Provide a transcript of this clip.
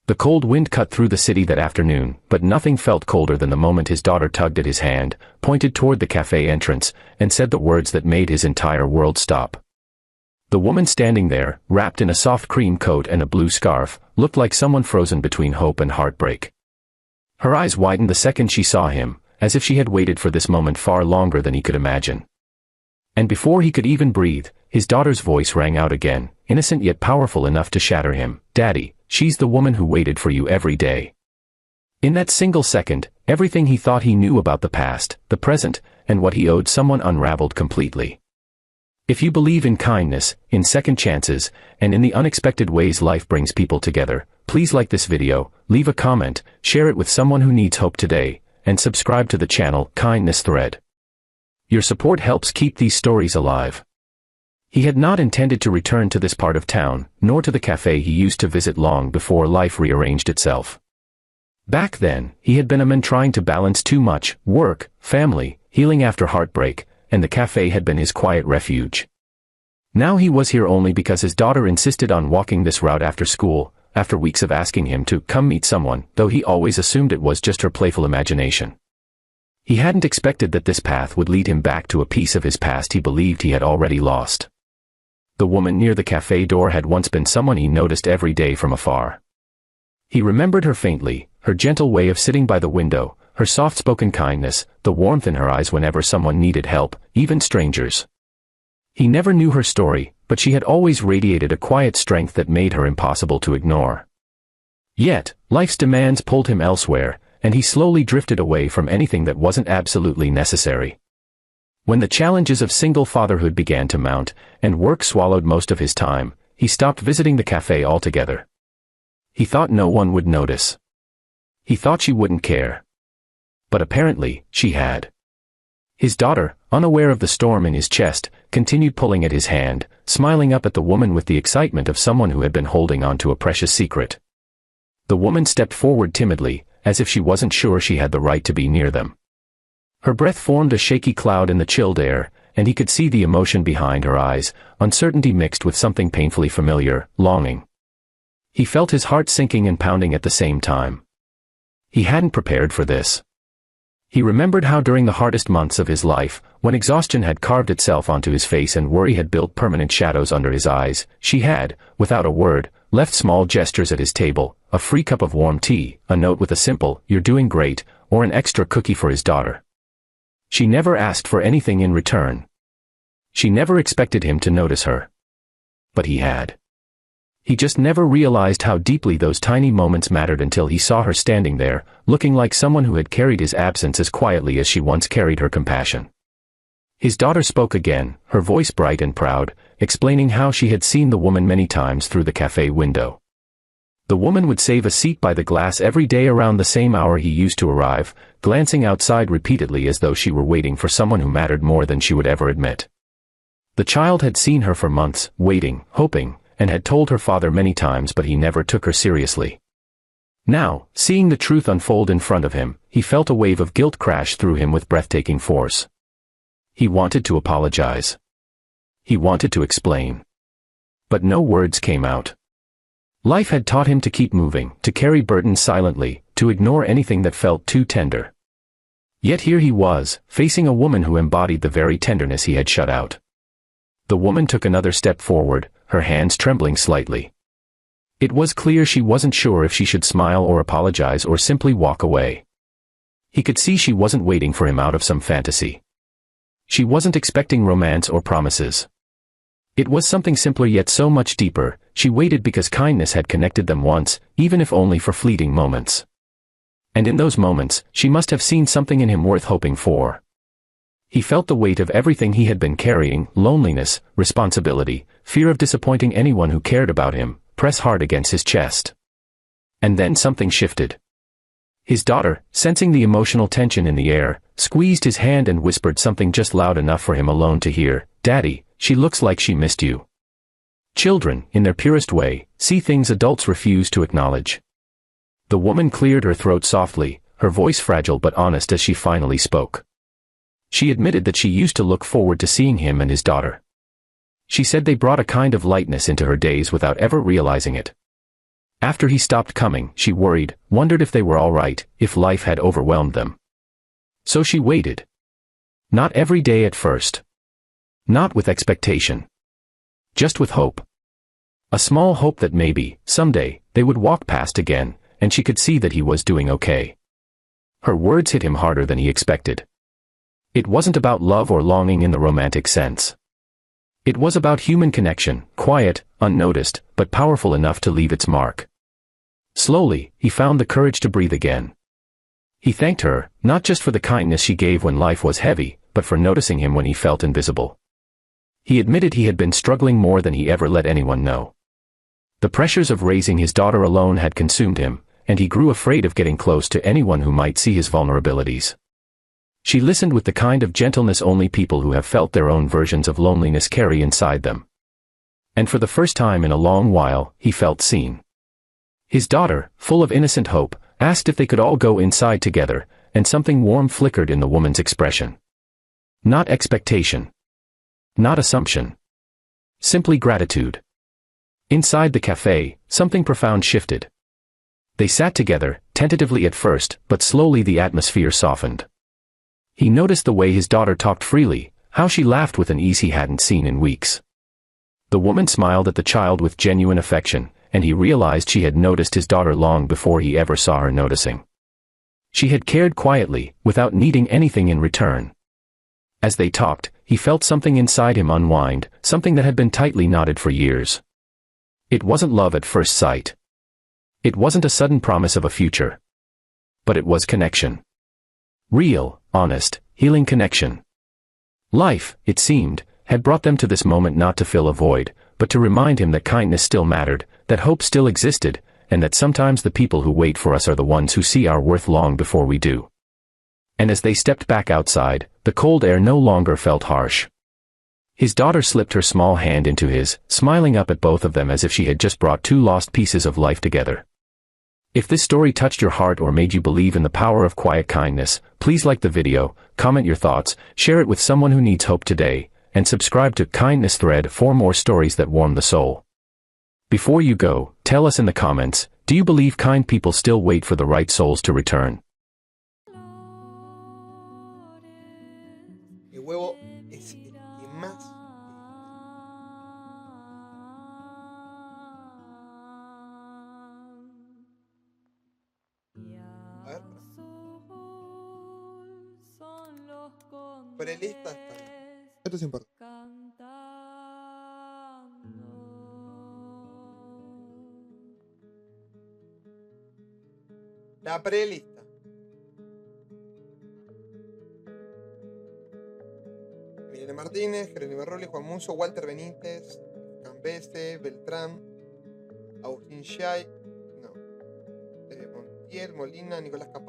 The cold wind cut through the city that afternoon, but nothing felt colder than the moment his daughter tugged at his hand, pointed toward the cafe entrance, and said the words that made his entire world stop. The woman standing there, wrapped in a soft cream coat and a blue scarf, looked like someone frozen between hope and heartbreak. Her eyes widened the second she saw him, as if she had waited for this moment far longer than he could imagine. And before he could even breathe, his daughter's voice rang out again, innocent yet powerful enough to shatter him. "Daddy, she's the woman who waited for you every day." In that single second, everything he thought he knew about the past, the present, and what he owed someone unraveled completely. If you believe in kindness, in second chances, and in the unexpected ways life brings people together, please like this video, leave a comment, share it with someone who needs hope today, and subscribe to the channel Kindness Thread. Your support helps keep these stories alive. He had not intended to return to this part of town, nor to the cafe he used to visit long before life rearranged itself. Back then, he had been a man trying to balance too much: work, family, healing after heartbreak, and the cafe had been his quiet refuge. Now he was here only because his daughter insisted on walking this route after school, after weeks of asking him to come meet someone, though he always assumed it was just her playful imagination. He hadn't expected that this path would lead him back to a piece of his past he believed he had already lost. The woman near the cafe door had once been someone he noticed every day from afar. He remembered her faintly, her gentle way of sitting by the window, her soft-spoken kindness, the warmth in her eyes whenever someone needed help, even strangers. He never knew her story, but she had always radiated a quiet strength that made her impossible to ignore. Yet, life's demands pulled him elsewhere, and he slowly drifted away from anything that wasn't absolutely necessary. When the challenges of single fatherhood began to mount, and work swallowed most of his time, he stopped visiting the cafe altogether. He thought no one would notice. He thought she wouldn't care. But apparently, she had. His daughter, unaware of the storm in his chest, continued pulling at his hand, smiling up at the woman with the excitement of someone who had been holding on to a precious secret. The woman stepped forward timidly, as if she wasn't sure she had the right to be near them. Her breath formed a shaky cloud in the chilled air, and he could see the emotion behind her eyes, uncertainty mixed with something painfully familiar, longing. He felt his heart sinking and pounding at the same time. He hadn't prepared for this. He remembered how during the hardest months of his life, when exhaustion had carved itself onto his face and worry had built permanent shadows under his eyes, she had, without a word, left small gestures at his table, a free cup of warm tea, a note with a simple, "You're doing great," or an extra cookie for his daughter. She never asked for anything in return. She never expected him to notice her. But he had. He just never realized how deeply those tiny moments mattered until he saw her standing there, looking like someone who had carried his absence as quietly as she once carried her compassion. His daughter spoke again, her voice bright and proud, explaining how she had seen the woman many times through the cafe window. The woman would save a seat by the glass every day around the same hour he used to arrive, glancing outside repeatedly as though she were waiting for someone who mattered more than she would ever admit. The child had seen her for months, waiting, hoping, and had told her father many times, but he never took her seriously. Now, seeing the truth unfold in front of him, he felt a wave of guilt crash through him with breathtaking force. He wanted to apologize. He wanted to explain. But no words came out. Life had taught him to keep moving, to carry burdens silently, to ignore anything that felt too tender. Yet here he was, facing a woman who embodied the very tenderness he had shut out. The woman took another step forward, her hands trembling slightly. It was clear she wasn't sure if she should smile or apologize or simply walk away. He could see she wasn't waiting for him out of some fantasy. She wasn't expecting romance or promises. It was something simpler yet so much deeper. She waited because kindness had connected them once, even if only for fleeting moments. And in those moments, she must have seen something in him worth hoping for. He felt the weight of everything he had been carrying: loneliness, responsibility, fear of disappointing anyone who cared about him, press hard against his chest. And then something shifted. His daughter, sensing the emotional tension in the air, squeezed his hand and whispered something just loud enough for him alone to hear. "Daddy, she looks like she missed you." Children, in their purest way, see things adults refuse to acknowledge. The woman cleared her throat softly, her voice fragile but honest as she finally spoke. She admitted that she used to look forward to seeing him and his daughter. She said they brought a kind of lightness into her days without ever realizing it. After he stopped coming, she worried, wondered if they were all right, if life had overwhelmed them. So she waited. Not every day at first. Not with expectation. Just with hope. A small hope that maybe, someday, they would walk past again, and she could see that he was doing okay. Her words hit him harder than he expected. It wasn't about love or longing in the romantic sense. It was about human connection, quiet, unnoticed, but powerful enough to leave its mark. Slowly, he found the courage to breathe again. He thanked her, not just for the kindness she gave when life was heavy, but for noticing him when he felt invisible. He admitted he had been struggling more than he ever let anyone know. The pressures of raising his daughter alone had consumed him, and he grew afraid of getting close to anyone who might see his vulnerabilities. She listened with the kind of gentleness only people who have felt their own versions of loneliness carry inside them. And for the first time in a long while, he felt seen. His daughter, full of innocent hope, asked if they could all go inside together, and something warm flickered in the woman's expression. Not expectation. Not assumption. Simply gratitude. Inside the cafe, something profound shifted. They sat together, tentatively at first, but slowly the atmosphere softened. He noticed the way his daughter talked freely, how she laughed with an ease he hadn't seen in weeks. The woman smiled at the child with genuine affection, and he realized she had noticed his daughter long before he ever saw her noticing. She had cared quietly, without needing anything in return. As they talked, he felt something inside him unwind, something that had been tightly knotted for years. It wasn't love at first sight. It wasn't a sudden promise of a future. But it was connection. Real, honest, healing connection. Life, it seemed, had brought them to this moment not to fill a void, but to remind him that kindness still mattered, that hope still existed, and that sometimes the people who wait for us are the ones who see our worth long before we do. And as they stepped back outside, the cold air no longer felt harsh. His daughter slipped her small hand into his, smiling up at both of them as if she had just brought two lost pieces of life together. If this story touched your heart or made you believe in the power of quiet kindness, please like the video, comment your thoughts, share it with someone who needs hope today, and subscribe to Kindness Thread for more stories that warm the soul. Before you go, tell us in the comments, do you believe kind people still wait for the right souls to return? El huevo es el que más. A ver, prelista está bien. Esto es importante. La prelista. Emiliano Martínez, Jerónimo Robles, Juan Muso, Walter Benítez, Cambese, Beltrán, Agustín Shay, Montiel, Molina, Nicolás Capaz.